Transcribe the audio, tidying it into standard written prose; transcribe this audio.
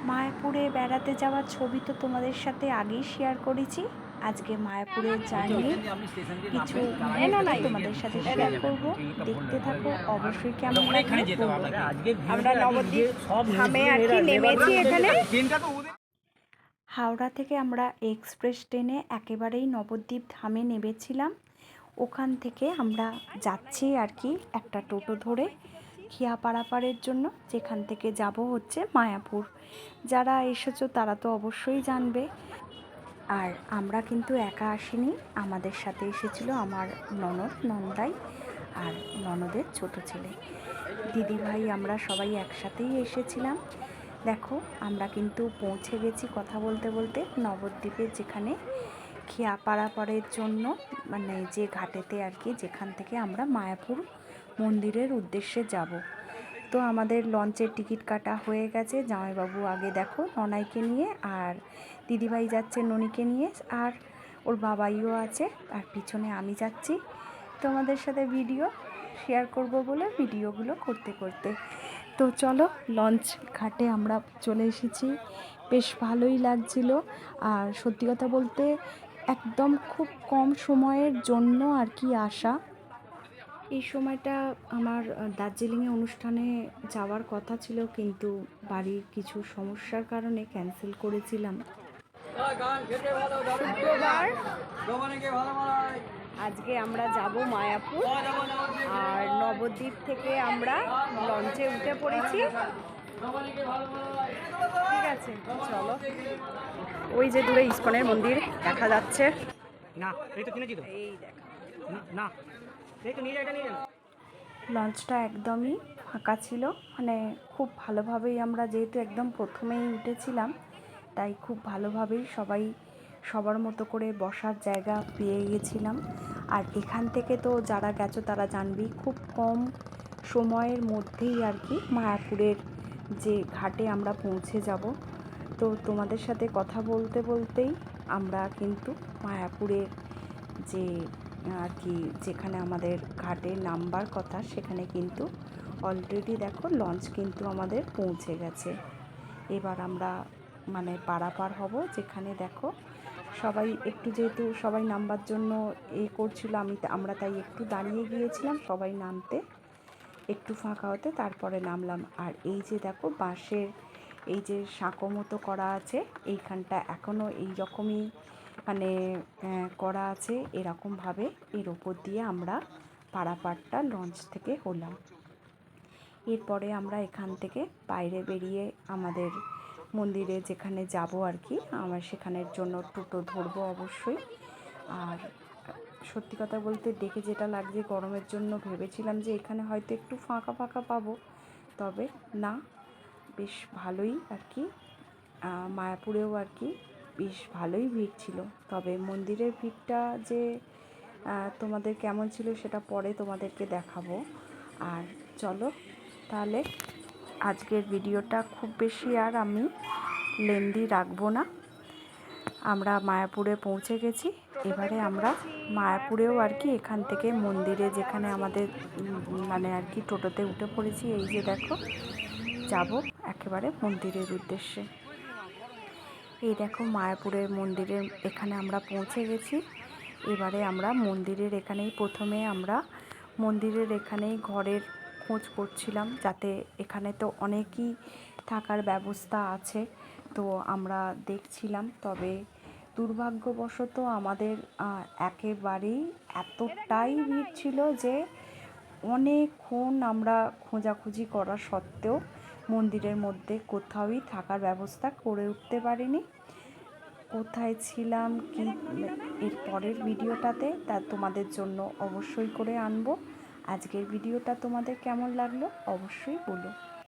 মায়াপুরে বেড়াতে যাওয়ার ছবি তো তোমাদের সাথে আগেই শেয়ার করেছি। আজকে মায়াপুরের জার্নি কিছু মুহূর্ত তোমাদের সাথে শেয়ার করব। দেখতে থাকো, অবশ্যই কেমন লাগবে বলবো। আমরা নবদ্বীপ ধামে আর কি নেমেছি এখানে। হাওড়া থেকে আমরা এক্সপ্রেস ট্রেনে একেবারেই নবদ্বীপ ধামে নেমেছিলাম। ওখান থেকে আমরা যাচ্ছি আর কি একটা টোটো ধরে খিয়া পারাপারের জন্য, যেখান থেকে যাব হচ্ছে মায়াপুর। যারা এসেছো তারা তো অবশ্যই জানবে। আর আমরা কিন্তু একা আসিনি, আমাদের সাথে এসেছিল আমার ননদ, নন্দাই আর ননদের ছোট ছেলে, দিদি ভাই, আমরা সবাই একসাথেই এসেছিলাম। দেখো আমরা কিন্তু পৌঁছে গেছি কথা বলতে বলতে নবদ্বীপের, যেখানে খিয়া পারাপারের জন্য, মানে যে ঘাটেতে আর কি, যেখান থেকে আমরা মায়াপুর মন্দিরের উদ্দেশ্যে যাব। তো আমাদের লঞ্চের টিকিট কাটা হয়ে গেছে। জামাইবাবু আগে দেখো ননাইকে নিয়ে, আর দিদিভাই যাচ্ছে ননিকে নিয়ে, আর ওর বাবাইও আছে, আর পিছনে আমি যাচ্ছি তোমাদের সাথে ভিডিও শেয়ার করব বলে ভিডিওগুলো করতে করতে। তো চলো, লঞ্চ ঘাটে আমরা চলে এসেছি। বেশ ভালোই লাগছিল। আর সত্যি কথা বলতে একদম খুব কম সময়ের জন্য আর কি আসা। এই সময়টা আমার দার্জিলিংয়ে অনুষ্ঠানে যাওয়ার কথা ছিল, কিন্তু বাড়ির কিছু সমস্যার কারণে ক্যান্সেল করেছিলাম। শুক্রবার আজকে আমরা যাব মায়াপুর, আর নবদ্বীপ থেকে আমরা লঞ্চে উঠে পড়েছি। ঠিক আছে, চলো। ওই যে দূরে ইস্কনের মন্দির দেখা যাচ্ছে। না এই তো কিনেছি তো, এই দেখো না এই তো নিয়ে যা, এটা নিয়ে যা। লঞ্চটা একদমই ফাঁকা ছিল, মানে খুব ভালোভাবেই আমরা যেহেতু একদম প্রথমেই উঠেছিলাম, তাই খুব ভালোভাবেই সবাই সবার মতো করে বসার জায়গা পেয়ে গেছিলাম। আর এখান থেকে তো যারা গেছো তারা জানবেই, খুব কম সময়ের মধ্যেই আর কি মায়াপুরের যে ঘাটে আমরা পৌঁছে যাব। তো তোমাদের সাথে কথা বলতে বলতেই আমরা কিন্তু মায়াপুরের যে আর কি, যেখানে আমাদের ঘাটে নামবার কথা, সেখানে কিন্তু অলরেডি দেখো লঞ্চ কিন্তু আমাদের পৌঁছে গেছে। এবার আমরা মানে পারাপার হব, যেখানে দেখো সবাই একটু, যেহেতু সবাই নামবার জন্য করছিল, আমরা তাই একটু দাঁড়িয়ে গিয়েছিলাম সবাই নামতে, একটু ফাঁকা হতে, তারপরে নামলাম। আর এই যে দেখো বাঁশের এই যে সাঁকো মতো করা আছে, এইখানটা এখনও এই রকমই মানে করা আছে, এরকমভাবে এর ওপর দিয়ে আমরা পারাপারটা লঞ্চ থেকে হলাম। এরপরে আমরা এখান থেকে বাইরে বেরিয়ে আমাদের মন্দিরে যেখানে যাব আর কি, আমরা সেখানের জন্য টোটো ধরবো অবশ্যই। আর সত্যি কথা বলতে দেখে যেটা লাগছে, গরমের জন্য ভেবেছিলাম যে এখানে হয়তো একটু ফাঁকা ফাঁকা পাবো, তবে না, বেশ ভালোই আর কি। মায়াপুরেও আর কি বেশ ভালোই ভিড় ছিল। তবে মন্দিরের ভিড়টা যে তোমাদের কেমন ছিল সেটা পরে তোমাদেরকে দেখাবো। আর চলো তাহলে, আজকের ভিডিওটা খুব বেশি আর আমি লেন্দি রাখবো না। আমরা মায়াপুরে পৌঁছে গেছি। এবারে আমরা মায়াপুরেও আর কি এখান থেকে মন্দিরে, যেখানে আমাদের মানে আর কি টোটোতে উঠে পড়েছি, এই যে দেখো যাব একেবারে মন্দিরের উদ্দেশ্যে। এই দেখো মায়াপুরের মন্দিরের এখানে আমরা পৌঁছে গেছি। এবারে আমরা মন্দিরের এখানেই, প্রথমে আমরা মন্দিরের এখানেই ঘরের খোঁজ করছিলাম, যাতে এখানে তো অনেকই থাকার ব্যবস্থা আছে, তো আমরা দেখছিলাম। তবে দুর্ভাগ্যবশত আমাদের একেবারেই এতটাই ভিড় ছিল যে অনেকক্ষণ আমরা খোঁজাখুঁজি করা সত্ত্বেও মন্দিরের মধ্যে কোথাওই থাকার ব্যবস্থা করে উঠতে পারিনি। কোথায় ছিলাম কি, এর পরের ভিডিওটাতে তা তোমাদের জন্য অবশ্যই করে আনবো। আজকের ভিডিওটা তোমাদের কেমন লাগলো অবশ্যই বলো।